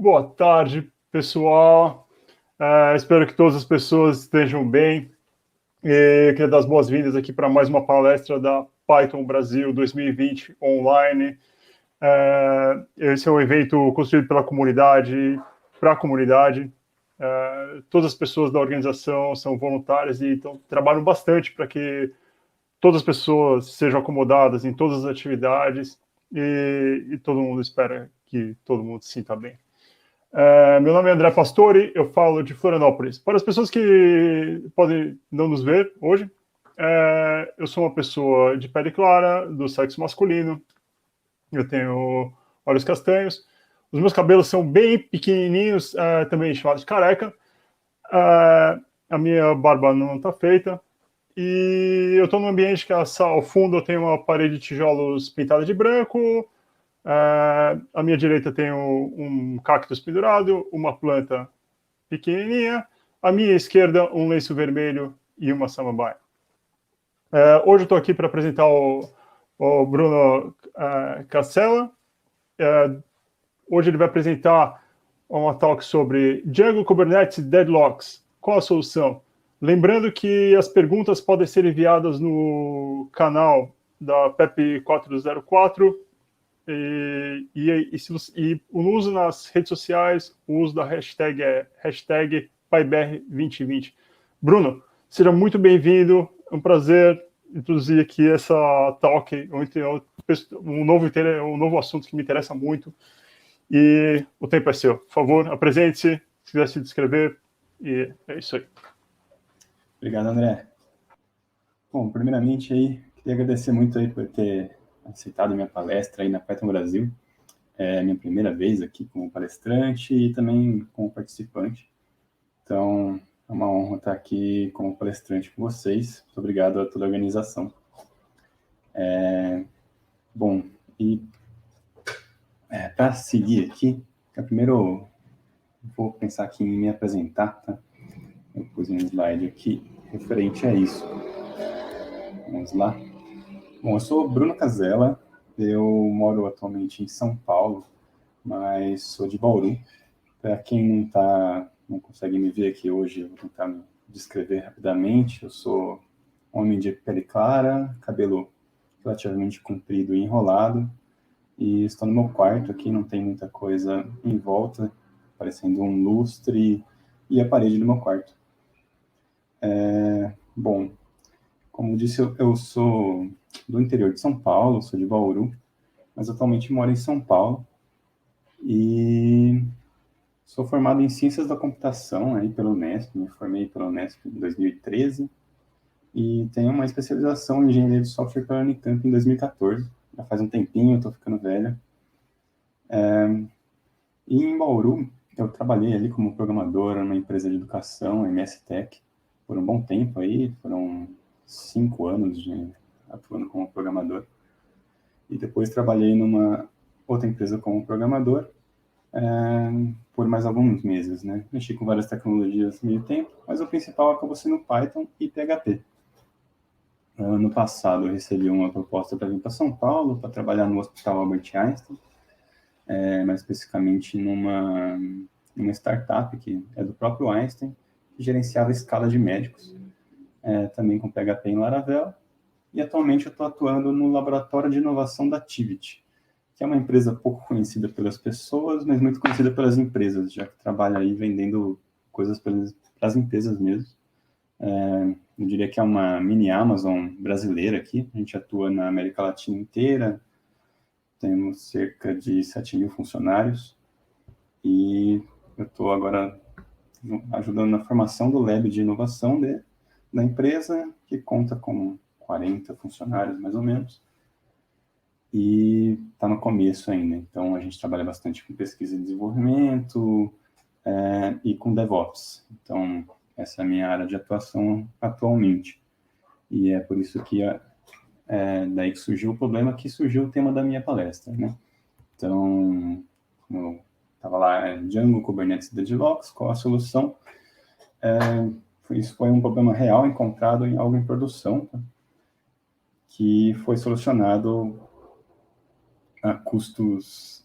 Boa tarde, pessoal. Espero que todas as pessoas estejam bem. Queria dar as boas-vindas aqui para mais uma palestra da Python Brasil 2020 online. Esse é um evento construído pela comunidade, para a comunidade. Todas as pessoas da organização são voluntárias e então, trabalham bastante para que todas as pessoas sejam acomodadas em todas as atividades e todo mundo espera que todo mundo se sinta bem. Meu nome é André Pastore, eu falo de Florianópolis. Para as pessoas que podem não nos ver hoje, eu sou uma pessoa de pele clara, do sexo masculino, eu tenho olhos castanhos, os meus cabelos são bem pequenininhos, também chamados de careca, a minha barba não está feita, e eu estou num ambiente que ao fundo eu tenho uma parede de tijolos pintada de branco. À minha direita tem um cactus pendurado, uma planta pequenininha. À minha esquerda, um lenço vermelho e uma samambaia. Hoje eu estou aqui para apresentar o Bruno Casella. Hoje ele vai apresentar uma talk sobre Django Kubernetes Deadlocks. Qual a solução? Lembrando que as perguntas podem ser enviadas no canal da PEP 404 e o uso nas redes sociais, o uso da hashtag é hashtag PyBR2020. Bruno, seja muito bem-vindo, é um prazer introduzir aqui essa talk, um novo assunto que me interessa muito, e o tempo é seu. Por favor, apresente-se, se quiser se descrever, e é isso aí. Obrigado, André. Bom, primeiramente aí, queria agradecer muito aí por ter aceitado minha palestra aí na Python Brasil. É minha primeira vez aqui como palestrante e também como participante. Então, é uma honra estar aqui como palestrante com vocês. Muito obrigado a toda a organização. Bom, e para seguir aqui, primeiro vou pensar aqui em me apresentar, tá? Eu pus um slide aqui referente a isso. Vamos lá. Bom, eu sou Bruno Casella, eu moro atualmente em São Paulo, mas sou de Bauru. Para quem não consegue me ver aqui hoje, eu vou tentar me descrever rapidamente. Eu sou homem de pele clara, cabelo relativamente comprido e enrolado, e estou no meu quarto aqui, não tem muita coisa em volta, parecendo um lustre e a parede do meu quarto. Bom, como disse, eu sou do interior de São Paulo, sou de Bauru, mas atualmente moro em São Paulo e sou formado em Ciências da Computação aí pela Unesp, me formei pela Unesp em 2013 e tenho uma especialização em Engenharia de Software pela Unicamp em 2014. Já faz um tempinho, estou ficando velho. E em Bauru, eu trabalhei ali como programador numa empresa de educação, MS Tech, por um bom tempo aí, foram 5 anos atuando como programador. E depois trabalhei numa outra empresa como programador por mais alguns meses, né? Mexi com várias tecnologias no meio tempo, mas o principal acabou sendo Python e PHP. Ano passado eu recebi uma proposta para vir para São Paulo, para trabalhar no Hospital Albert Einstein, mais especificamente numa startup que é do próprio Einstein, que gerenciava a escala de médicos, também com PHP em Laravel. E atualmente eu estou atuando no Laboratório de Inovação da Tivit, que é uma empresa pouco conhecida pelas pessoas, mas muito conhecida pelas empresas, já que trabalha aí vendendo coisas para as empresas mesmo. Eu diria que é uma mini Amazon brasileira aqui, a gente atua na América Latina inteira, temos cerca de 7 mil funcionários, e eu estou agora ajudando na formação do Lab de Inovação da empresa, que conta com 40 funcionários, mais ou menos, e está no começo ainda. Então, a gente trabalha bastante com pesquisa e desenvolvimento e com DevOps. Então, essa é a minha área de atuação atualmente. E é por isso que daí que surgiu o problema, que surgiu o tema da minha palestra, né? Então, eu estava lá, Django Kubernetes Deadlocks, qual a solução? Isso foi um problema real encontrado em algo em produção, tá? Que foi solucionado a custos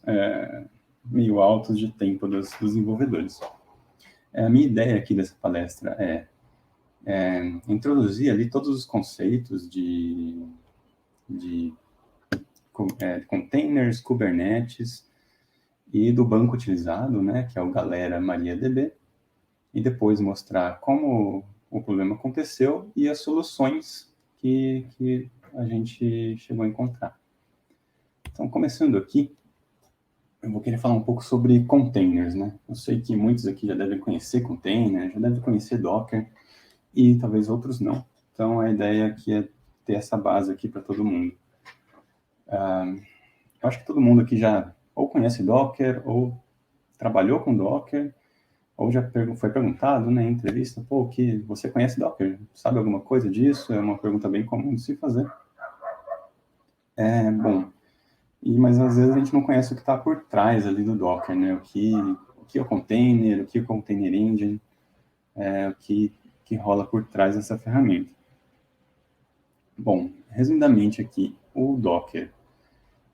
meio altos de tempo dos desenvolvedores. A minha ideia aqui dessa palestra é introduzir ali todos os conceitos de containers, Kubernetes e do banco utilizado, né, que é o Galera MariaDB, e depois mostrar como o problema aconteceu e as soluções que a gente chegou a encontrar. Então, começando aqui, eu vou querer falar um pouco sobre containers, né? Eu sei que muitos aqui já devem conhecer container, já devem conhecer Docker, e talvez outros não. Então, a ideia aqui é ter essa base aqui para todo mundo. Eu acho que todo mundo aqui já ou conhece Docker, ou trabalhou com Docker, ou já foi perguntado, né, em entrevista, pô, que você conhece Docker? Sabe alguma coisa disso? É uma pergunta bem comum de se fazer. Bom, mas às vezes a gente não conhece o que está por trás ali do Docker, né? O que é o container, o que é o container engine, o que rola por trás dessa ferramenta. Bom, resumidamente aqui, o Docker,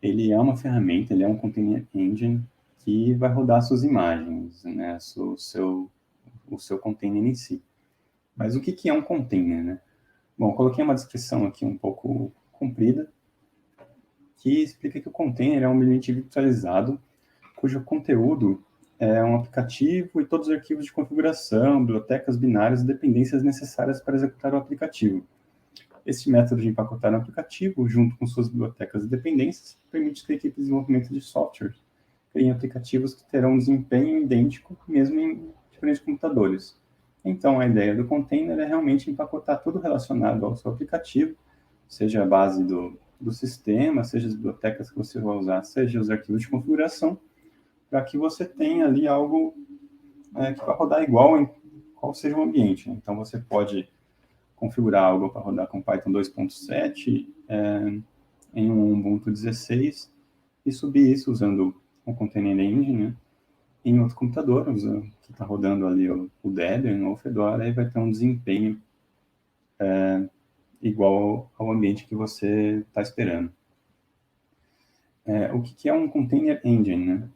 ele é uma ferramenta, ele é um container engine que vai rodar suas imagens, né? O seu container em si. Mas o que é um container, né? Bom, eu coloquei uma descrição aqui um pouco comprida, que explica que o container é um ambiente virtualizado cujo conteúdo é um aplicativo e todos os arquivos de configuração, bibliotecas binárias e dependências necessárias para executar o aplicativo. Este método de empacotar um aplicativo, junto com suas bibliotecas e dependências, permite que a equipe de desenvolvimento de software criem aplicativos que terão um desempenho idêntico, mesmo em diferentes computadores. Então, a ideia do container é realmente empacotar tudo relacionado ao seu aplicativo, seja a base do sistema, seja as bibliotecas que você vai usar, seja os arquivos de configuração, para que você tenha ali algo que vai rodar igual em qual seja o ambiente. Então, você pode configurar algo para rodar com Python 2.7 em um Ubuntu 16 e subir isso usando o Container Engine, né, em outro computador, que está rodando ali o Debian ou o Fedora, e vai ter um desempenho igual ao ambiente que você está esperando. O que é um Container Engine, né?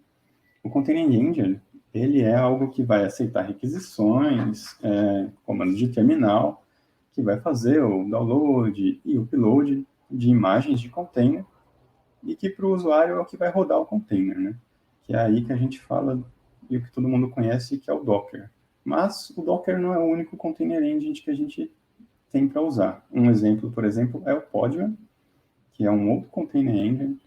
O Container Engine, ele é algo que vai aceitar requisições, comandos de terminal, que vai fazer o download e o upload de imagens de container, e que para o usuário é o que vai rodar o container, né? Que é aí que a gente fala, e o que todo mundo conhece, que é o Docker. Mas o Docker não é o único Container Engine que a gente tem para usar. Um exemplo, por exemplo, é o Podman, que é um outro Container Engine,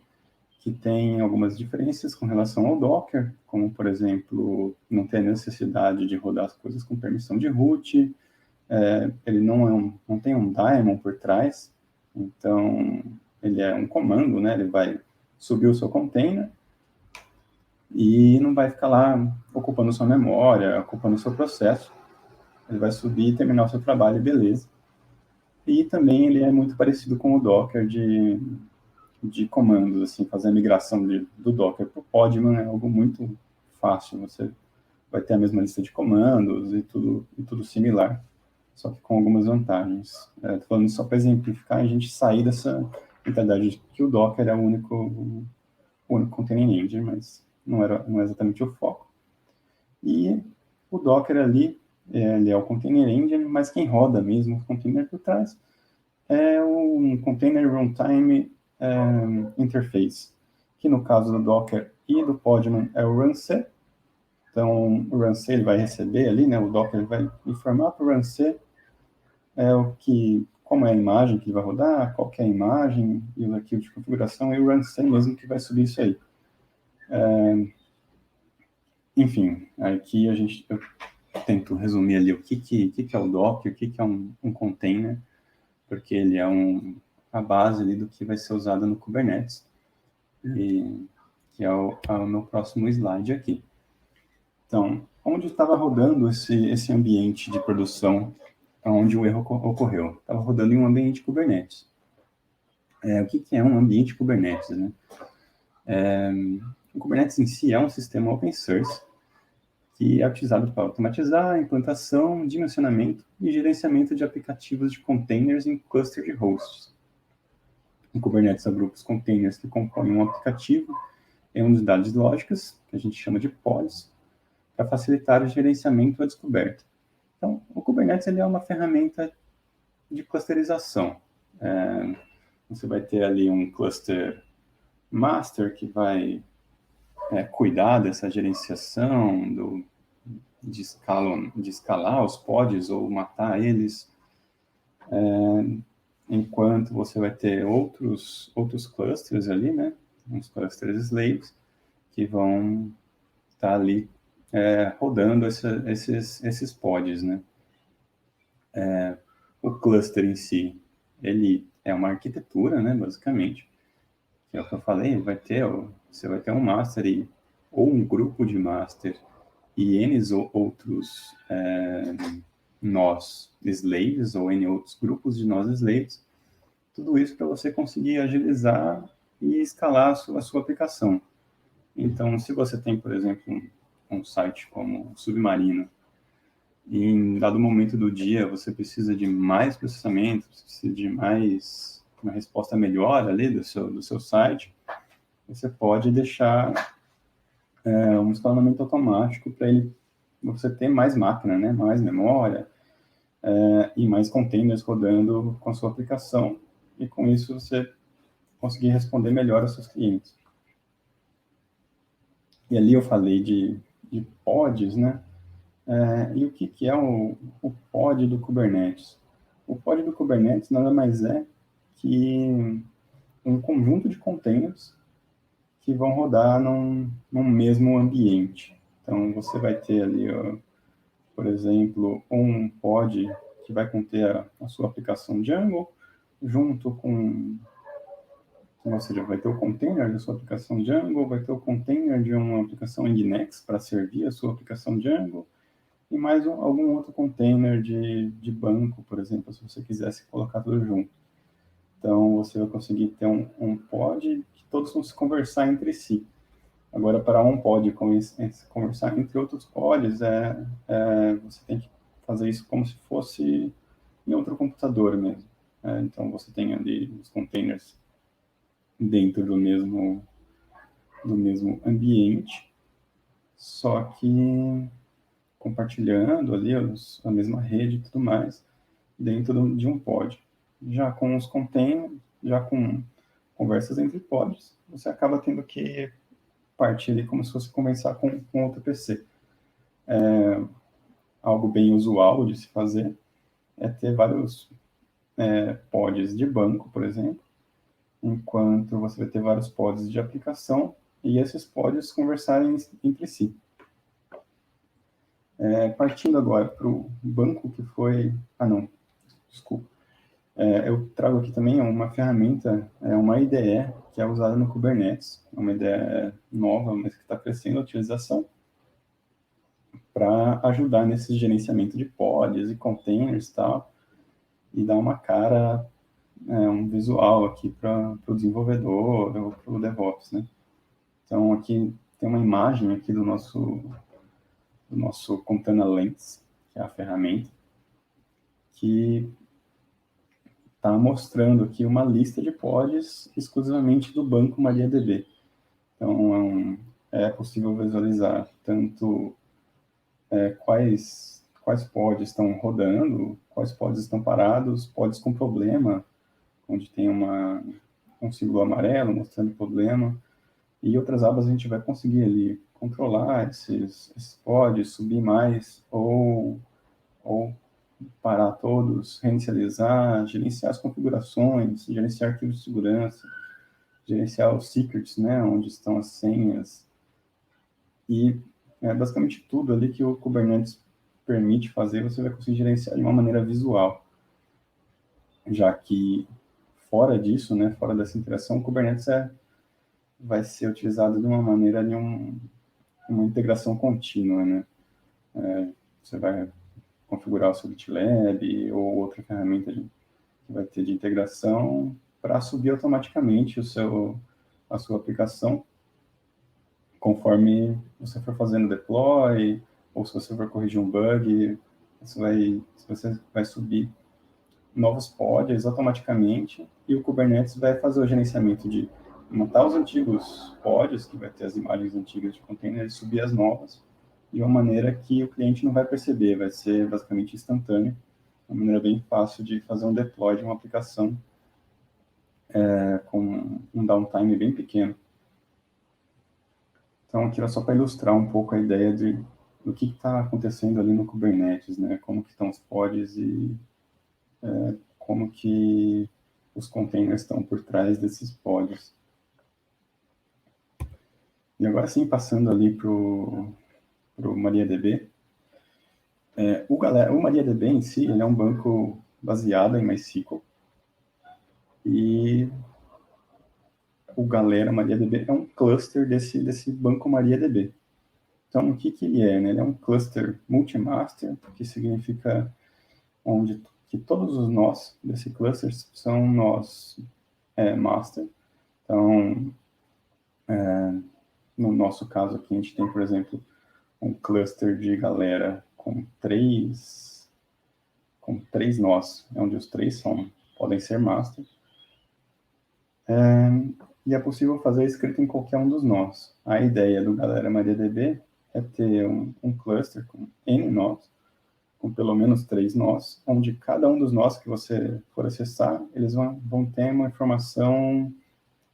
que tem algumas diferenças com relação ao Docker, como, por exemplo, não ter a necessidade de rodar as coisas com permissão de root, ele não tem um daemon por trás, então ele é um comando, né? Ele vai subir o seu container e não vai ficar lá ocupando sua memória, ocupando o seu processo. Ele vai subir e terminar o seu trabalho e beleza. E também ele é muito parecido com o Docker de comandos, assim, fazer a migração do Docker para o Podman é algo muito fácil. Você vai ter a mesma lista de comandos e tudo similar, só que com algumas vantagens. Estou falando só para exemplificar a gente sair dessa mentalidade de que o Docker é o único container engine, mas não é exatamente o foco. E o Docker ali, ele é o container engine, mas quem roda mesmo o container por trás é um Container Runtime Interface, que no caso do Docker e do Podman é o runc. Então, o runc ele vai receber ali, né, o Docker vai informar para o runc como é a imagem que ele vai rodar, qual que é a imagem e o arquivo de configuração, e o runc mesmo que vai subir isso aí. Enfim, aqui eu tento resumir ali o que é o Docker, o que é um container, porque ele é a base ali do que vai ser usado no Kubernetes, e que é o meu próximo slide aqui. Então, onde estava rodando esse ambiente de produção, onde o erro ocorreu? Estava rodando em um ambiente Kubernetes. O que é um ambiente Kubernetes, né? O Kubernetes em si é um sistema open source que é utilizado para automatizar a implantação, dimensionamento e gerenciamento de aplicativos de containers em cluster de hosts. O Kubernetes agrupa os containers que compõem um aplicativo em unidades lógicas, que a gente chama de pods, para facilitar o gerenciamento e a descoberta. Então, o Kubernetes ele é uma ferramenta de clusterização. Você vai ter ali um cluster master que vai cuidar dessa gerenciação, de escalar os pods ou matar eles, enquanto você vai ter outros clusters ali, né? Uns clusters slaves, que vão estar ali rodando esses pods, né? O cluster em si, ele é uma arquitetura, né, basicamente, que é o que eu falei, você vai ter um master ou um grupo de master e N outros nós slaves, ou N outros grupos de nós slaves, tudo isso para você conseguir agilizar e escalar a sua aplicação. Então, se você tem, por exemplo, um site como Submarino, e em dado momento do dia você precisa de mais processamento, você precisa de uma resposta melhor ali do seu site, você pode deixar um escalonamento automático para você ter mais máquina, né? Mais memória e mais containers rodando com a sua aplicação, e com isso você conseguir responder melhor aos seus clientes. E ali eu falei de pods, né? E o que é o pod do Kubernetes? O pod do Kubernetes nada mais é que um conjunto de containers que vão rodar num mesmo ambiente. Então, você vai ter ali, por exemplo, um pod que vai conter a sua aplicação Django, junto ou seja, vai ter o container da sua aplicação Django, vai ter o container de uma aplicação Nginx para servir a sua aplicação Django, e mais algum outro container de banco, por exemplo, se você quisesse colocar tudo junto. Então, você vai conseguir ter um pod que todos vão se conversar entre si. Agora, para um pod conversar entre outros pods, você tem que fazer isso como se fosse em outro computador mesmo. Então, você tem ali os containers dentro do mesmo ambiente, só que compartilhando ali a mesma rede e tudo mais, dentro de um pod. Já com os containers, já com conversas entre pods, você acaba tendo que partir ali como se fosse conversar com outro PC. Algo bem usual de se fazer é ter vários pods de banco, por exemplo, enquanto você vai ter vários pods de aplicação e esses pods conversarem entre si. Partindo agora para o banco que foi... Ah, não, desculpa. Eu trago aqui também uma ferramenta, uma IDE, que é usada no Kubernetes. É uma IDE nova, mas que está crescendo a utilização, para ajudar nesse gerenciamento de pods e containers e tal, e dar uma cara, um visual aqui para o desenvolvedor ou para o DevOps, né? Então, aqui tem uma imagem aqui do nosso Container Lens, que é a ferramenta, que está mostrando aqui uma lista de pods exclusivamente do banco MariaDB. Então, é possível visualizar tanto quais pods estão rodando, quais pods estão parados, pods com problema, onde tem um símbolo amarelo mostrando problema, e outras abas a gente vai conseguir ali controlar esses pods, subir mais ou parar todos, reinicializar, gerenciar as configurações, gerenciar arquivos de segurança, gerenciar os secrets, né, onde estão as senhas, e basicamente tudo ali que o Kubernetes permite fazer, você vai conseguir gerenciar de uma maneira visual, já que fora disso, né, fora dessa interação, o Kubernetes vai ser utilizado de uma maneira de uma integração contínua, né? Você vai configurar o seu GitLab ou outra ferramenta que vai ter de integração para subir automaticamente a sua aplicação conforme você for fazendo deploy, ou se você for corrigir um bug, você vai subir novos pods automaticamente, e o Kubernetes vai fazer o gerenciamento de matar os antigos pods, que vai ter as imagens antigas de container, e subir as novas, de uma maneira que o cliente não vai perceber, vai ser basicamente instantâneo, uma maneira bem fácil de fazer um deploy de uma aplicação com um downtime bem pequeno. Então, aqui era só para ilustrar um pouco a ideia do que está acontecendo ali no Kubernetes, né? Como que estão os pods e como que os containers estão por trás desses pods. E agora sim, passando ali para o MariaDB. O MariaDB em si, ele é um banco baseado em MySQL. E o Galera MariaDB é um cluster desse banco MariaDB. Então, o que ele é? Né? Ele é um cluster multimaster, que significa que todos os nós desse cluster são nós master. Então, no nosso caso aqui, a gente tem, por exemplo, um cluster de galera com três nós, onde os três podem ser master. E é possível fazer a escrita em qualquer um dos nós. A ideia do Galera MariaDB é ter um cluster com N nós, com pelo menos 3 nós, onde cada um dos nós que você for acessar, eles vão ter uma informação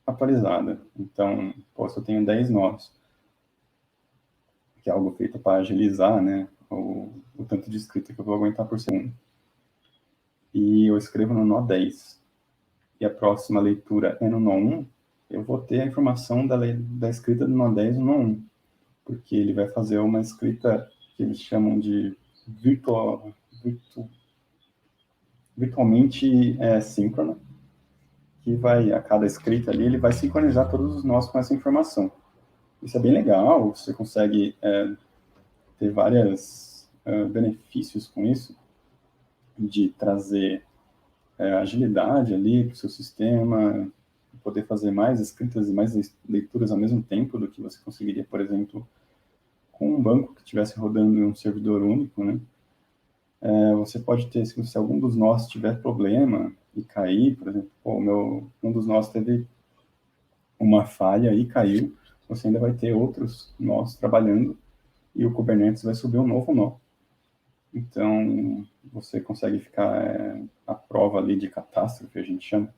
atualizada. Então, se eu tenho 10 nós, que é algo feito para agilizar, né, o tanto de escrita que eu vou aguentar por segundo. E eu escrevo no nó 10. E a próxima leitura é no nó 1, eu vou ter a informação da escrita do nó 10 no nó 1. Porque ele vai fazer uma escrita que eles chamam de virtualmente síncrona, que vai, a cada escrita ali, ele vai sincronizar todos os nós com essa informação. Isso é bem legal, você consegue ter vários benefícios com isso, de trazer agilidade ali para o seu sistema, poder fazer mais escritas e mais leituras ao mesmo tempo do que você conseguiria, por exemplo, com um banco que estivesse rodando em um servidor único, né? Você pode ter, se algum dos nós tiver problema e cair, por exemplo, um dos nós teve uma falha e caiu, você ainda vai ter outros nós trabalhando e o Kubernetes vai subir um novo nó. Então, você consegue ficar à prova ali de catástrofe, a gente chama.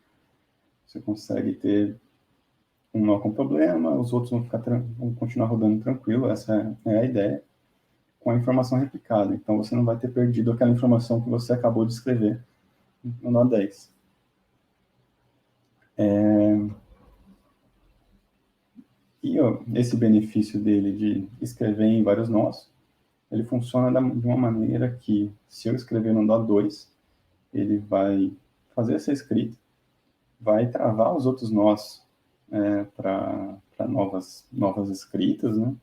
Você consegue ter um nó com problema, os outros vão continuar rodando tranquilo, essa é a ideia, com a informação replicada. Então, você não vai ter perdido aquela informação que você acabou de escrever no nó 10. Esse benefício dele de escrever em vários nós, ele funciona de uma maneira que, se eu escrever no nó 2, ele vai fazer essa escrita, vai travar os outros nós para novas escritas, né?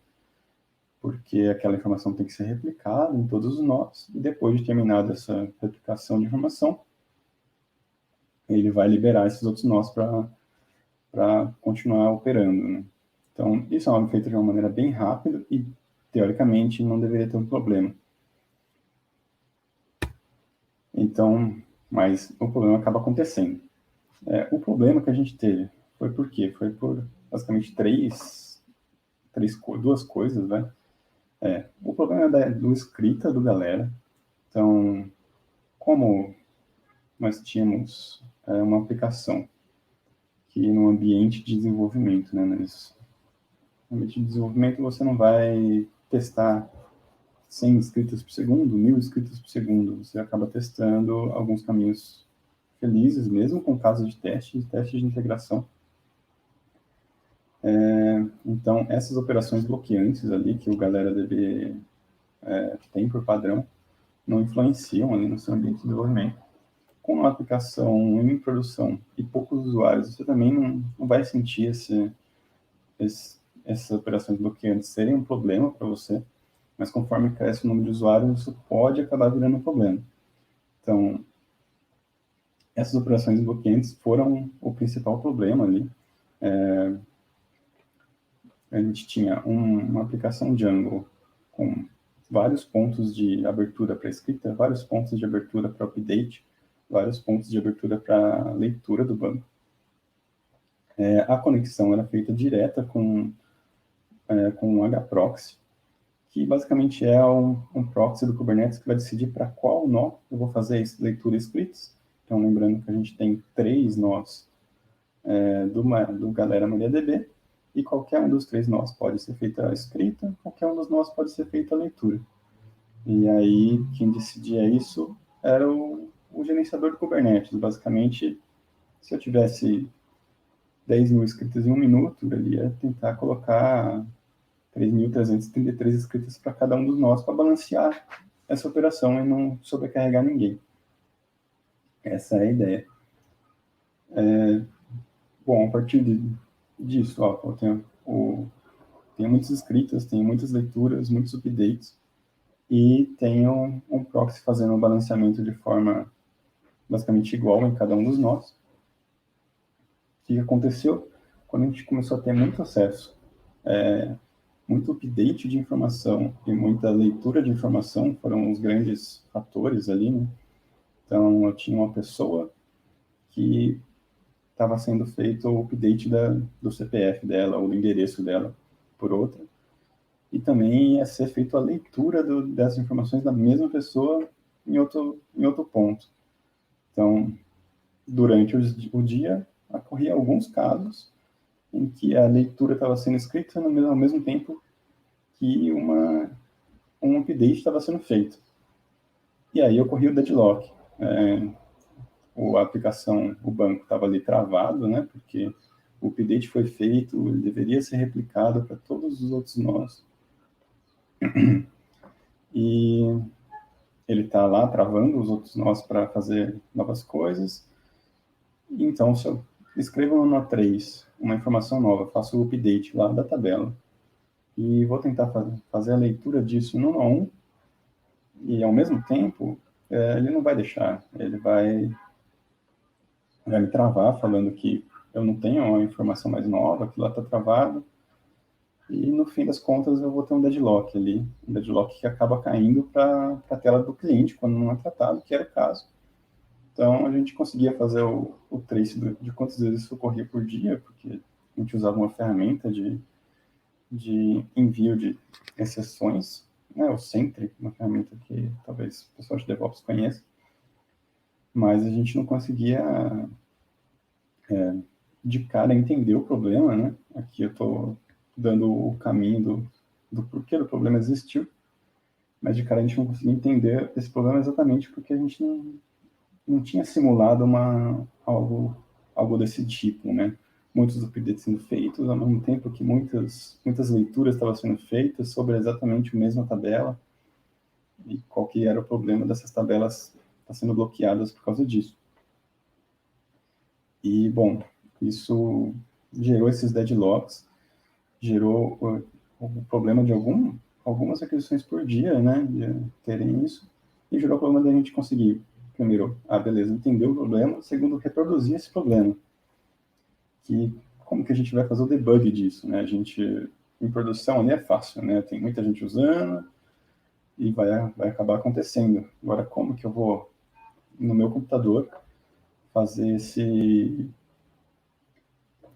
Porque aquela informação tem que ser replicada em todos os nós, e depois de terminada essa replicação de informação, ele vai liberar esses outros nós para continuar operando, né? Então, isso é algo feito de uma maneira bem rápida e, teoricamente, não deveria ter um problema. Então, mas o problema acaba acontecendo. O problema que a gente teve foi por quê? Foi por, basicamente, duas coisas, né? O problema é do escrita do Galera. Então, como nós tínhamos uma aplicação que no ambiente de desenvolvimento, né? No ambiente de desenvolvimento você não vai testar 100 escritas por segundo, 1000 escritas por segundo. Você acaba testando alguns caminhos felizes, mesmo com casos de testes de integração. Então, essas operações bloqueantes ali que o Galera DB tem por padrão, não influenciam ali no seu ambiente de desenvolvimento. Com uma aplicação em produção e poucos usuários, você também não vai sentir essas operações bloqueantes serem um problema para você, mas conforme cresce o número de usuários, isso pode acabar virando um problema. Então, essas operações bloqueantes foram o principal problema ali. A gente tinha uma aplicação Django com vários pontos de abertura para escrita, vários pontos de abertura para update, vários pontos de abertura para leitura do banco. A conexão era feita direta com o hproxy, que basicamente é um proxy do Kubernetes que vai decidir para qual nó eu vou fazer leitura e scripts. Então, lembrando que a gente tem 3 nós do Galera MariaDB, e qualquer um dos 3 nós pode ser feita a escrita, qualquer um dos nós pode ser feita a leitura. E aí, quem decidia isso era o gerenciador do Kubernetes. Basicamente, se eu tivesse 10 mil scripts em um minuto, ele ia tentar colocar 3.333 scripts para cada um dos nós para balancear essa operação e não sobrecarregar ninguém. Essa é a ideia. Bom, a partir disso, eu tenho muitas escritas, tenho muitas leituras, muitos updates, e tenho um proxy fazendo um balanceamento de forma basicamente igual em cada um dos nós. O que aconteceu? Quando a gente começou a ter muito acesso, muito update de informação e muita leitura de informação foram os grandes fatores ali, né? Então, eu tinha uma pessoa que estava sendo feito o update do CPF dela, ou do endereço dela, por outra. E também ia ser feita a leitura dessas informações da mesma pessoa em outro ponto. Então, durante o dia, ocorria alguns casos em que a leitura estava sendo escrita ao mesmo tempo que um update estava sendo feito. E aí ocorria o deadlock. A aplicação, o banco estava ali travado, né? Porque o update foi feito, ele deveria ser replicado para todos os outros nós. E ele está lá travando os outros nós para fazer novas coisas. Então, se eu escrevo no nó 3 uma informação nova, faço o update lá da tabela, e vou tentar fazer a leitura disso no nó 1, e ao mesmo tempo, ele não vai deixar, ele vai me travar, falando que eu não tenho uma informação mais nova, que lá está travado, e no fim das contas eu vou ter um deadlock ali, um deadlock que acaba caindo para a tela do cliente, quando não é tratado, que era o caso. Então a gente conseguia fazer o trace de quantas vezes isso ocorria por dia, porque a gente usava uma ferramenta de envio de exceções, né, o Sentry, uma ferramenta que talvez o pessoal de DevOps conheça, mas a gente não conseguia de cara entender o problema, né? Aqui eu estou dando o caminho do porquê o problema existiu, mas de cara a gente não conseguia entender esse problema exatamente porque a gente não tinha simulado algo desse tipo, né? Muitos updates sendo feitos, ao mesmo tempo que muitas leituras estavam sendo feitas sobre exatamente a mesma tabela, e qual que era o problema dessas tabelas sendo bloqueadas por causa disso. E, bom, isso gerou esses deadlocks, gerou o problema de algumas aquisições por dia, né, de terem isso, e gerou o problema da gente conseguir, primeiro, beleza, entender o problema, segundo, reproduzir esse problema. Que, como que a gente vai fazer o debug disso, né? A gente, em produção ali é fácil, né? Tem muita gente usando e vai acabar acontecendo. Agora, como que eu vou, no meu computador, fazer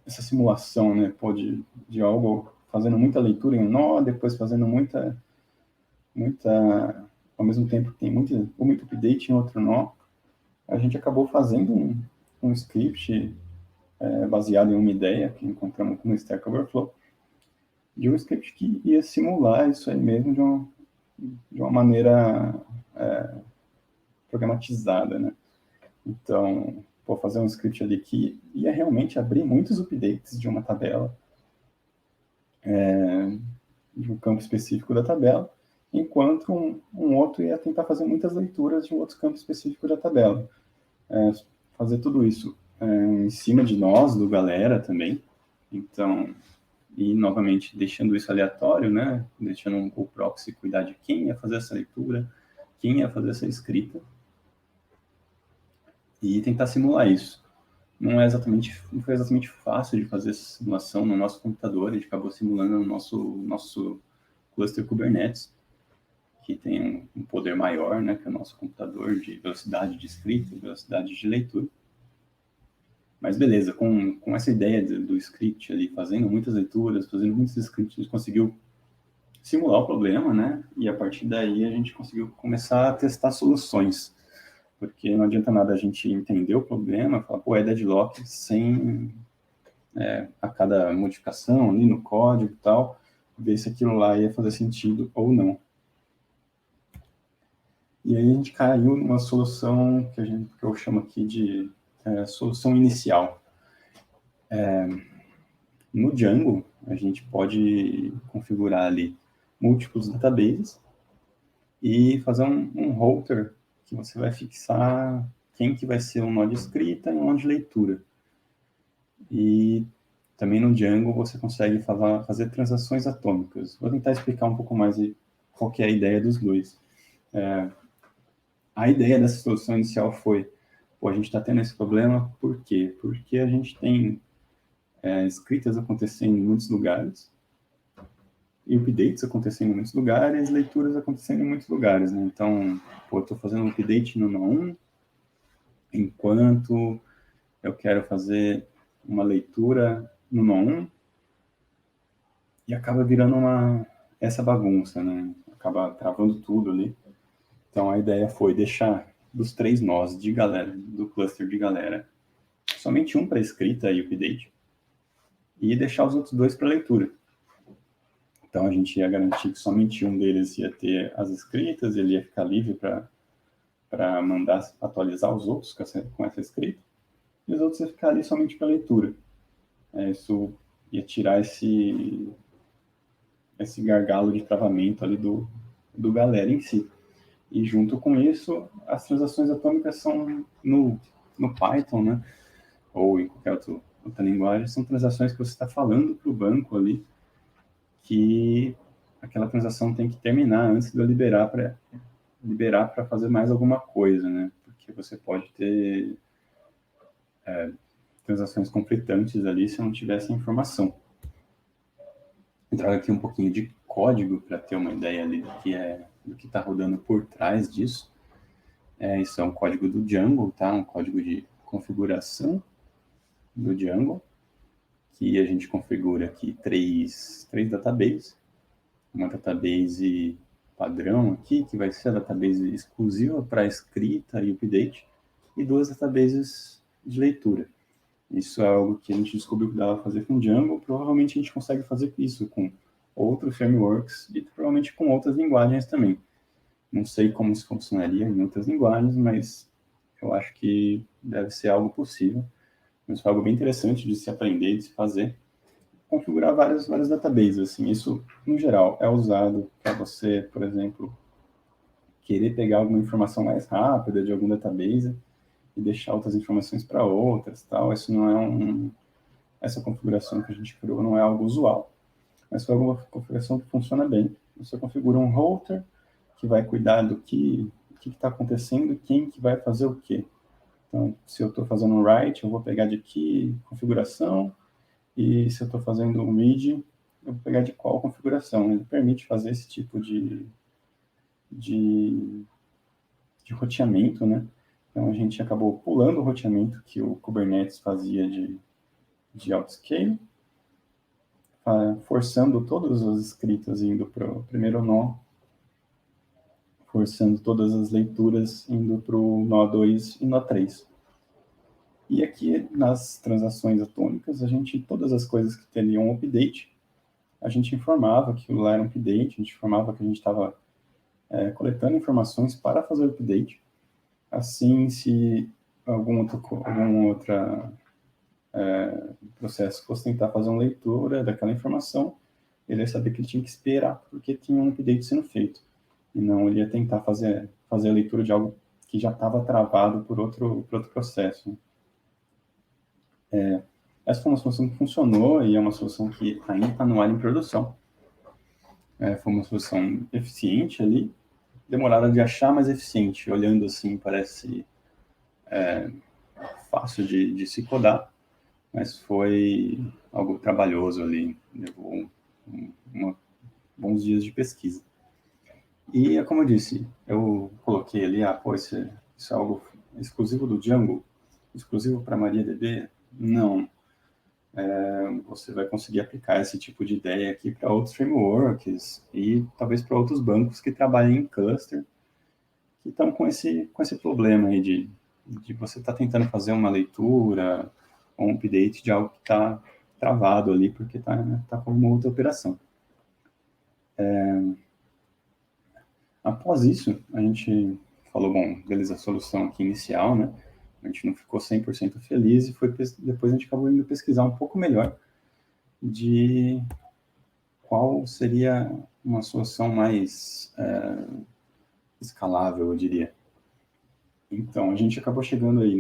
essa simulação, né? Pô, de algo, fazendo muita leitura em um nó, depois fazendo muita, ao mesmo tempo que tem muito update em outro nó. A gente acabou fazendo um script baseado em uma ideia que encontramos no Stack Overflow, de um script que ia simular isso aí mesmo de uma maneira programatizada, né? Então, vou fazer um script ali que ia realmente abrir muitos updates de uma tabela, de um campo específico da tabela, enquanto um outro ia tentar fazer muitas leituras de um outro campo específico da tabela. Fazer tudo isso em cima de nós, do Galera também. Então, e novamente deixando isso aleatório, né? Deixando o proxy cuidar de quem ia fazer essa leitura, quem ia fazer essa escrita, e tentar simular isso. Não foi exatamente fácil de fazer essa simulação no nosso computador. A gente acabou simulando no nosso cluster Kubernetes, que tem um poder maior, né, que o nosso computador, de velocidade de escrita, velocidade de leitura. Mas beleza, com essa ideia do script ali, fazendo muitas leituras, fazendo muitos scripts, a gente conseguiu simular o problema, né? E a partir daí a gente conseguiu começar a testar soluções. Porque não adianta nada a gente entender o problema, falar, pô, é deadlock sem a cada modificação ali no código e tal, ver se aquilo lá ia fazer sentido ou não. E aí a gente caiu numa solução que eu chamo aqui de solução inicial. No Django, a gente pode configurar ali múltiplos databases e fazer um router que você vai fixar quem que vai ser um nó de escrita e um nó de leitura. E também no Django você consegue fazer transações atômicas. Vou tentar explicar um pouco mais qual que é a ideia dos dois. A ideia dessa solução inicial foi, pô, a gente está tendo esse problema, por quê? Porque a gente tem escritas acontecendo em muitos lugares, e updates acontecendo em muitos lugares, leituras acontecendo em muitos lugares, né? Então, pô, eu estou fazendo um update no nó1, enquanto eu quero fazer uma leitura no nó1, e acaba virando essa bagunça, né? Acaba travando tudo ali. Então, a ideia foi deixar dos 3 nós de galera, do cluster de galera, somente um para escrita e update, e deixar os outros 2 para leitura. Então, a gente ia garantir que somente um deles ia ter as escritas, ele ia ficar livre para mandar atualizar os outros com essa escrita, e os outros iam ficar ali somente para leitura. Isso ia tirar esse gargalo de travamento ali do galera em si. E junto com isso, as transações atômicas são no Python, né? Ou em qualquer outra linguagem, são transações que você está falando para o banco ali que aquela transação tem que terminar antes de eu liberar para fazer mais alguma coisa, né? Porque você pode ter transações conflitantes ali se não tiver essa informação. Vou entrar aqui um pouquinho de código para ter uma ideia ali do que está rodando por trás disso. Isso é um código do Django, tá? Um código de configuração do Django, que a gente configura aqui três databases. Uma database padrão aqui, que vai ser a database exclusiva para escrita e update, e 2 databases de leitura. Isso é algo que a gente descobriu que dava para fazer com Django, provavelmente a gente consegue fazer isso com outros frameworks e provavelmente com outras linguagens também. Não sei como isso funcionaria em outras linguagens, mas eu acho que deve ser algo possível. Mas foi algo bem interessante de se aprender, de se fazer. Configurar vários databases, assim, isso, no geral, é usado para você, por exemplo, querer pegar alguma informação mais rápida de algum database e deixar outras informações para outras, tal. Isso não é essa configuração que a gente criou não é algo usual, mas foi alguma configuração que funciona bem. Você configura um router que vai cuidar do que está acontecendo, quem que vai fazer o quê. Então, se eu estou fazendo um write, eu vou pegar de que configuração, e se eu estou fazendo um read, eu vou pegar de qual configuração. Ele permite fazer esse tipo de roteamento, né? Então, a gente acabou pulando o roteamento que o Kubernetes fazia de autoscale, forçando todas as escritas indo para o primeiro nó, forçando todas as leituras indo para o nó 2 e nó 3. E aqui, nas transações atômicas, todas as coisas que teriam um update, a gente informava que aquilo lá era um update, a gente informava que a gente estava coletando informações para fazer o update. Assim, se algum outro processo fosse tentar fazer uma leitura daquela informação, ele ia saber que ele tinha que esperar, porque tinha um update sendo feito. E não ele ia tentar fazer a leitura de algo que já estava travado por outro processo. Essa foi uma solução que funcionou e é uma solução que ainda está no ar em produção. Foi uma solução eficiente ali, demorada de achar, mas eficiente. Olhando assim, parece fácil de se codar, mas foi algo trabalhoso ali, levou bons dias de pesquisa. E, como eu disse, eu coloquei ali, isso é algo exclusivo do Django, exclusivo para MariaDB. Não. Você vai conseguir aplicar esse tipo de ideia aqui para outros frameworks e talvez para outros bancos que trabalhem em cluster, que estão com esse problema aí de você estar tentando fazer uma leitura ou um update de algo que está travado ali, porque tá com uma outra operação. Após isso, a gente falou, bom, beleza, a solução aqui inicial, né? A gente não ficou 100% feliz e depois a gente acabou indo pesquisar um pouco melhor de qual seria uma solução mais escalável, eu diria. Então, a gente acabou chegando aí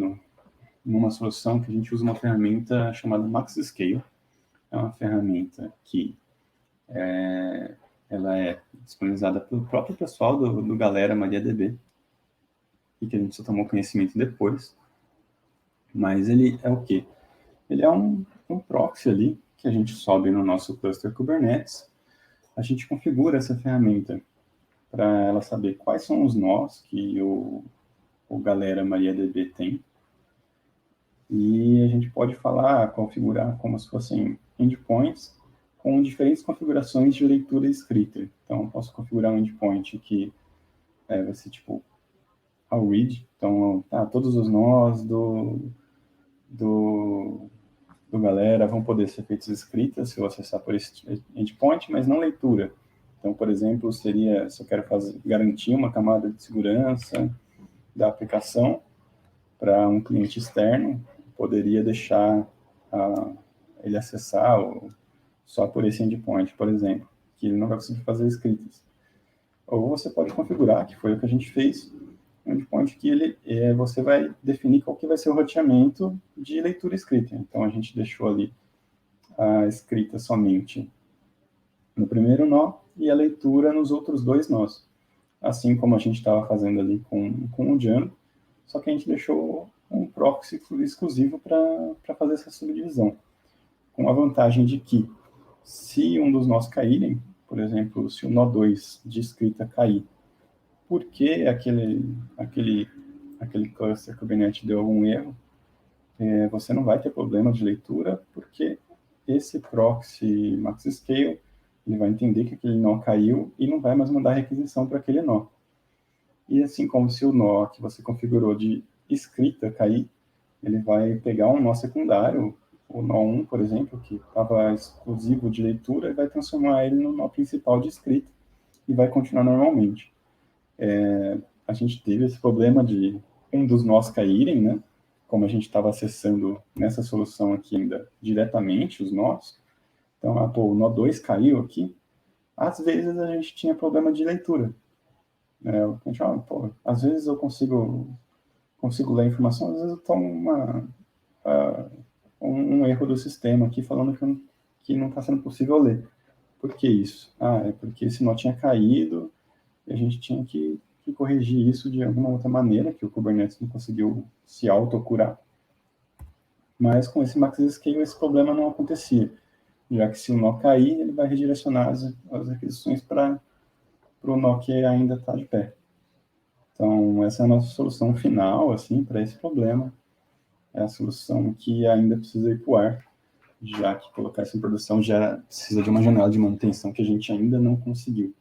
numa solução que a gente usa uma ferramenta chamada MaxScale. É uma ferramenta que ela é disponibilizada pelo próprio pessoal do Galera MariaDB e que a gente só tomou conhecimento depois. Mas ele é o quê? Ele é um proxy ali que a gente sobe no nosso cluster Kubernetes. A gente configura essa ferramenta para ela saber quais são os nós que o Galera MariaDB tem. E a gente pode configurar como se fossem endpoints com diferentes configurações de leitura e escrita. Então, eu posso configurar um endpoint que vai ser tipo ao read. Então, todos os nós do Galera vão poder ser feitos escritas se eu acessar por esse endpoint, mas não leitura. Então, por exemplo, seria se eu quero garantir uma camada de segurança da aplicação para um cliente externo, poderia deixar ele acessar só por esse endpoint, por exemplo, que ele não vai conseguir fazer escritas. Ou você pode configurar, que foi o que a gente fez, um endpoint que você vai definir qual que vai ser o roteamento de leitura e escrita. Então, a gente deixou ali a escrita somente no primeiro nó e a leitura nos outros dois nós. Assim como a gente estava fazendo ali com o Django, só que a gente deixou um proxy exclusivo para fazer essa subdivisão. Com a vantagem de que, se um dos nós caírem, por exemplo, se o nó 2 de escrita cair, porque aquele cluster Kubernetes deu algum erro, você não vai ter problema de leitura, porque esse proxy MaxScale ele vai entender que aquele nó caiu e não vai mais mandar requisição para aquele nó. E assim como se o nó que você configurou de escrita cair, ele vai pegar um nó secundário, o nó 1, por exemplo, que estava exclusivo de leitura, e vai transformar ele no nó principal de escrita e vai continuar normalmente. A gente teve esse problema de um dos nós caírem, né? Como a gente estava acessando nessa solução aqui ainda diretamente os nós. Então, o nó 2 caiu aqui. Às vezes a gente tinha problema de leitura. Às vezes eu consigo ler a informação, às vezes eu tomo um erro do sistema aqui falando que não está sendo possível ler. Por que isso? É porque esse nó tinha caído e a gente tinha que corrigir isso de alguma outra maneira, que o Kubernetes não conseguiu se autocurar. Mas com esse MaxScale esse problema não acontecia, já que se o nó cair, ele vai redirecionar as requisições para o nó que ainda está de pé. Então, essa é a nossa solução final, assim, para esse problema. É a solução que ainda precisa ir para o ar, já que colocar isso em produção já precisa de uma janela de manutenção que a gente ainda não conseguiu.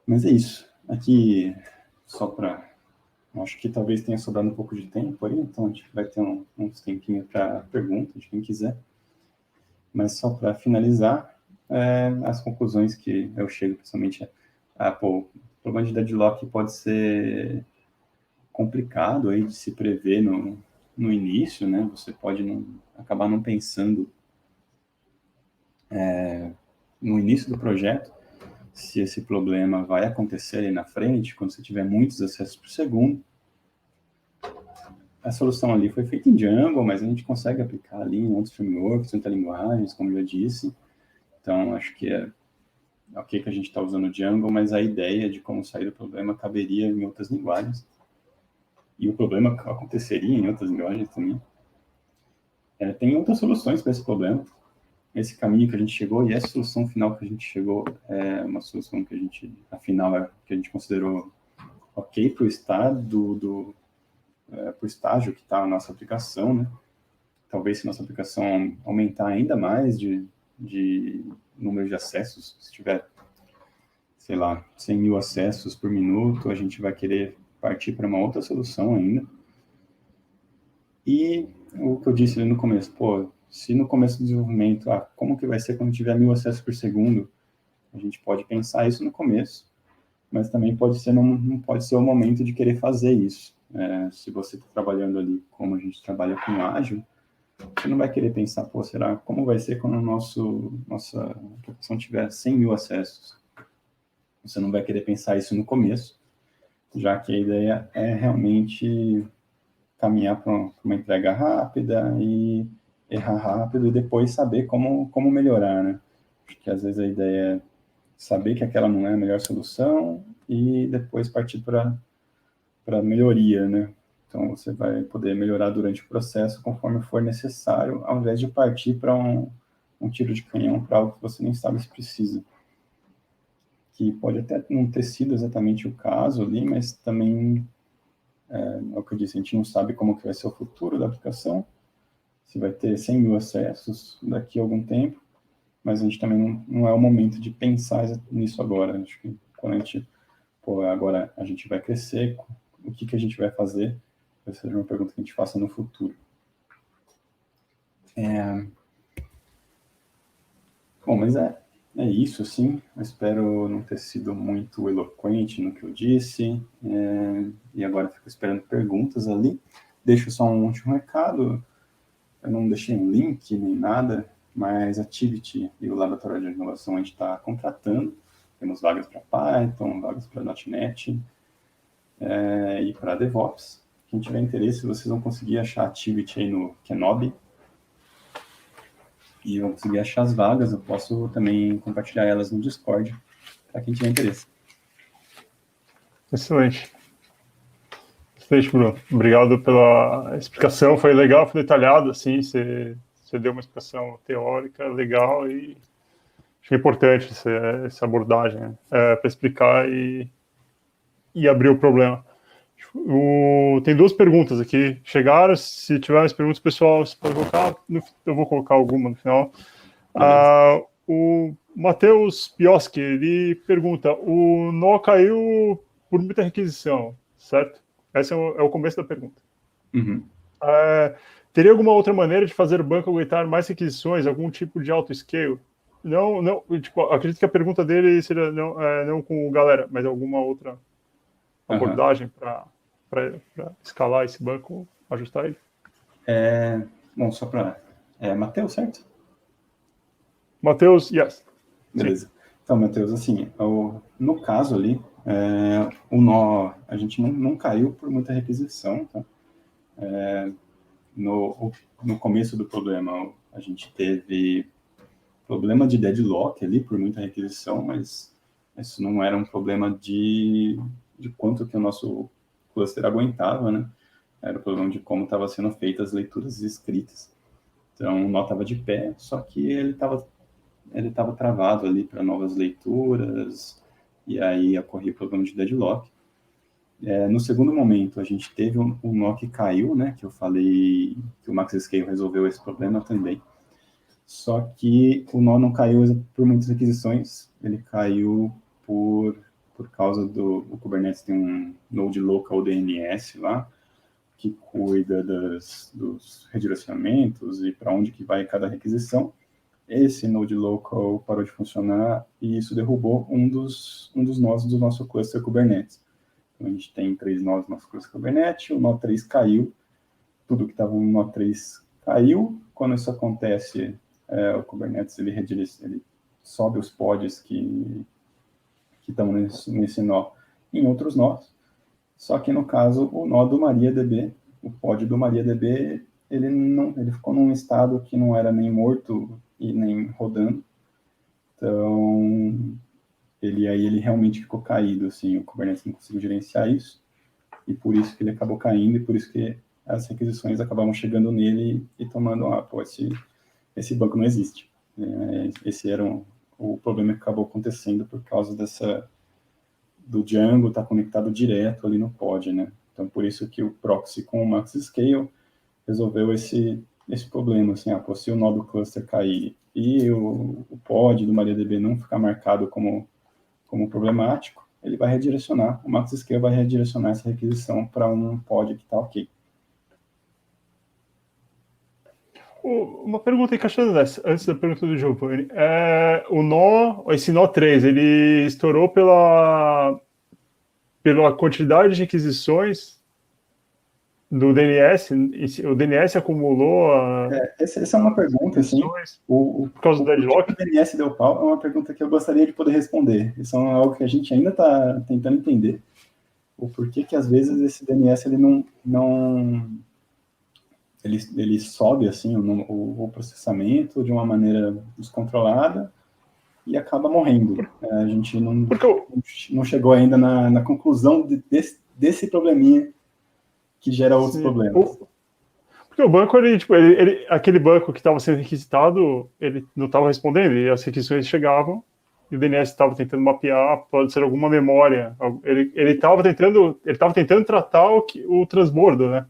Mas é isso. Aqui, só para... Acho que talvez tenha sobrado um pouco de tempo aí, então a gente vai ter uns tempinhos para pergunta de quem quiser. Mas só para finalizar, as conclusões que eu chego, principalmente, o problema de deadlock pode ser complicado aí de se prever no início, né? Você pode acabar não pensando no início do projeto se esse problema vai acontecer aí na frente, quando você tiver muitos acessos por segundo. A solução ali foi feita em Django, mas a gente consegue aplicar ali em outros frameworks, em outras linguagens, como eu já disse. Então, acho que é ok que a gente está usando Django, mas a ideia de como sair do problema caberia em outras linguagens. E o problema aconteceria em outras linguagens também. Tem outras soluções para esse problema. Esse caminho que a gente chegou e essa solução final que a gente chegou é uma solução que, afinal, que a gente considerou ok para o estado do por estágio que está a nossa aplicação, né? Talvez se nossa aplicação aumentar ainda mais de número de acessos, se tiver, sei lá, 100 mil acessos por minuto, a gente vai querer partir para uma outra solução ainda. E o que eu disse ali no começo, pô, se no começo do desenvolvimento, como que vai ser quando tiver 1000 acessos por segundo? A gente pode pensar isso no começo, mas também não pode ser o momento de querer fazer isso. Se você está trabalhando ali como a gente trabalha com ágil, você não vai querer pensar, pô, como vai ser quando nossa aplicação tiver 100 mil acessos? Você não vai querer pensar isso no começo, já que a ideia é realmente caminhar para uma entrega rápida e errar rápido e depois saber como melhorar, né? Porque às vezes a ideia é saber que aquela não é a melhor solução e depois partir para melhoria, né? Então você vai poder melhorar durante o processo conforme for necessário, ao invés de partir para um tiro de canhão para algo que você nem sabe se precisa. Que pode até não ter sido exatamente o caso ali, mas também é o que eu disse, a gente não sabe como que vai ser o futuro da aplicação, se vai ter 100 mil acessos daqui a algum tempo, mas a gente também não é o momento de pensar nisso agora. Acho que quando a gente, agora a gente vai crescer, o que a gente vai fazer, vai ser uma pergunta que a gente faça no futuro. Bom, mas é isso, sim. Eu espero não ter sido muito eloquente no que eu disse. E agora fico esperando perguntas ali. Deixo só um último recado. Eu não deixei um link nem nada, mas a Tivity e o Laboratório de Inovação a gente está contratando. Temos vagas para Python, vagas para .NET e para DevOps. Quem tiver interesse, vocês vão conseguir achar a Tivity aí no Kenobi. E vão conseguir achar as vagas. Eu posso também compartilhar elas no Discord para quem tiver interesse. Excelente. Excelente, Bruno. Obrigado pela explicação. Foi legal, foi detalhado. Assim, você deu uma explicação teórica legal e achei importante essa abordagem, né? Para explicar e abrir o problema. Tem duas perguntas aqui. Chegaram, se tiver mais perguntas, pessoal, você pode colocar. Eu vou colocar alguma no final. O Matheus Pioski, ele pergunta, o nó caiu por muita requisição, certo? Esse é o começo da pergunta. Uhum. Teria alguma outra maneira de fazer o banco aguentar mais requisições, algum tipo de auto-scale? Não, tipo, acredito que a pergunta dele seria não com o galera, mas alguma outra abordagem para escalar esse banco, ajustar ele? Bom, só para... Matheus, certo? Matheus, yes. Beleza. Sim. Então, Matheus, assim, no caso ali, o nó, a gente não caiu por muita requisição, tá? No começo do problema, a gente teve problema de deadlock ali por muita requisição, mas isso não era um problema de quanto que o nosso cluster aguentava, né? Era o problema de como estava sendo feitas as leituras escritas. Então, o nó estava de pé, só que ele estava travado ali para novas leituras, e aí ocorria o problema de deadlock. No segundo momento, a gente teve um nó que caiu, né? Que eu falei que o MaxScale resolveu esse problema também. Só que o nó não caiu por muitas requisições, ele caiu por causa o Kubernetes tem um Node Local DNS lá, que cuida dos redirecionamentos e para onde que vai cada requisição. Esse Node Local parou de funcionar e isso derrubou um dos nós do nosso cluster Kubernetes. Então, a gente tem 3 nós no nosso cluster Kubernetes, o nó 3 caiu, tudo que estava no nó 3 caiu. Quando isso acontece, o Kubernetes ele sobe os pods que estão nesse nó em outros nós. Só que no caso, o nó do MariaDB, o pod do MariaDB, ele ficou num estado que não era nem morto e nem rodando. Então, ele realmente ficou caído, assim, o Kubernetes não conseguiu gerenciar isso, e por isso que ele acabou caindo, e por isso que as requisições acabavam chegando nele e tomando, esse banco não existe. Esse era o problema que acabou acontecendo por causa do Django estar conectado direto ali no pod, né? Então, por isso que o proxy com o MaxScale resolveu esse problema, assim, se o nó do cluster cair e o pod do MariaDB não ficar marcado como problemático, ele vai redirecionar, o MaxScale vai redirecionar essa requisição para um pod que está ok. Uma pergunta encaixando nessa, antes da pergunta do Giovanni. Esse nó 3, ele estourou pela quantidade de requisições do DNS? O DNS acumulou essa é uma pergunta, assim, por causa do deadlock? O DNS deu pau é uma pergunta que eu gostaria de poder responder. Isso é algo que a gente ainda está tentando entender. O porquê que, às vezes, esse DNS ele sobe assim, o processamento de uma maneira descontrolada e acaba morrendo. A gente não chegou ainda na conclusão desse probleminha que gera outros problemas. Porque o banco, aquele banco que estava sendo requisitado, ele não estava respondendo, e as requisições chegavam, e o DNS estava tentando mapear, pode ser alguma memória. Ele estava tentando tratar o transbordo, né?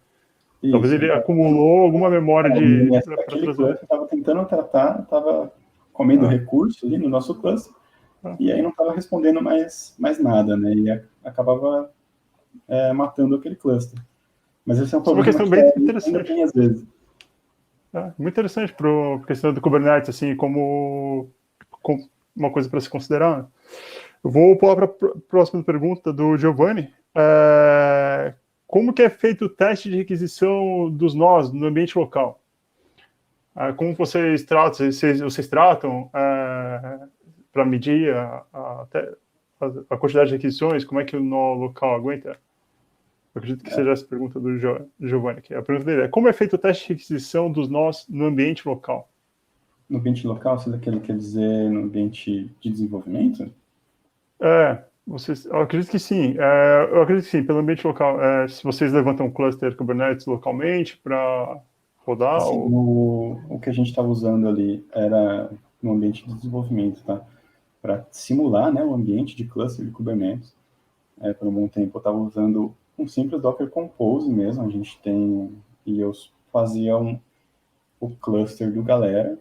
Isso, talvez ele acumulou alguma memória para trazer. Estava tentando tratar, estava comendo recurso ali no nosso cluster, e aí não estava respondendo mais nada, né? E acabava matando aquele cluster. Mas esse é um problema que bem interessante. Ainda tem às vezes. Muito interessante para a questão do Kubernetes, assim, como uma coisa para se considerar. Eu vou pular para a próxima pergunta do Giovanni. Como que é feito o teste de requisição dos nós no ambiente local? Como vocês tratam para medir a quantidade de requisições? Como é que o nó local aguenta? Eu acredito que seja essa pergunta do Giovanni aqui. A pergunta dele é: como é feito o teste de requisição dos nós no ambiente local? No ambiente local, você quer dizer no ambiente de desenvolvimento? Eu acredito que sim. Eu acredito que sim, pelo ambiente local. Se vocês levantam um cluster Kubernetes localmente para rodar... Assim, o que a gente estava usando ali era no ambiente de desenvolvimento, tá? Para simular, né, o ambiente de cluster de Kubernetes. Por um bom tempo eu estava usando um simples Docker Compose mesmo. A gente tem... E eu fazia o cluster do galera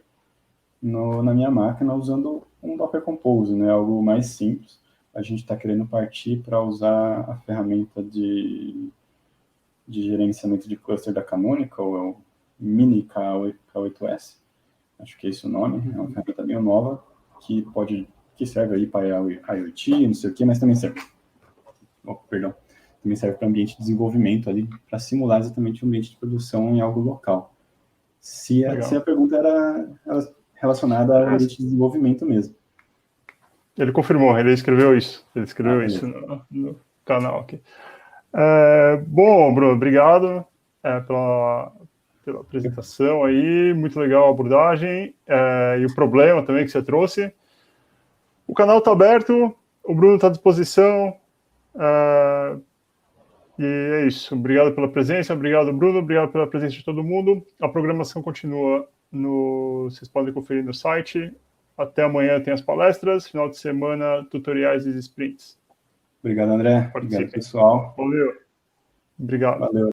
na minha máquina usando um Docker Compose, né? Algo mais simples. A gente está querendo partir para usar a ferramenta de gerenciamento de cluster da Canonical, é o Mini K8S, acho que é esse o nome, é uma ferramenta bem nova, que serve aí para IoT, não sei o que, mas também serve. Também serve para ambiente de desenvolvimento ali, para simular exatamente o ambiente de produção em algo local. Se a pergunta era relacionada ao ambiente de desenvolvimento mesmo. Ele confirmou, ele escreveu isso. Ele escreveu isso no canal aqui. Bom, Bruno, obrigado pela apresentação aí. Muito legal a abordagem e o problema também que você trouxe. O canal está aberto, o Bruno está à disposição. E é isso. Obrigado pela presença, obrigado, Bruno, obrigado pela presença de todo mundo. A programação continua vocês podem conferir no site. Até amanhã tem as palestras, final de semana, tutoriais e sprints. Obrigado, André. Obrigado, pessoal. Valeu. Obrigado. Valeu.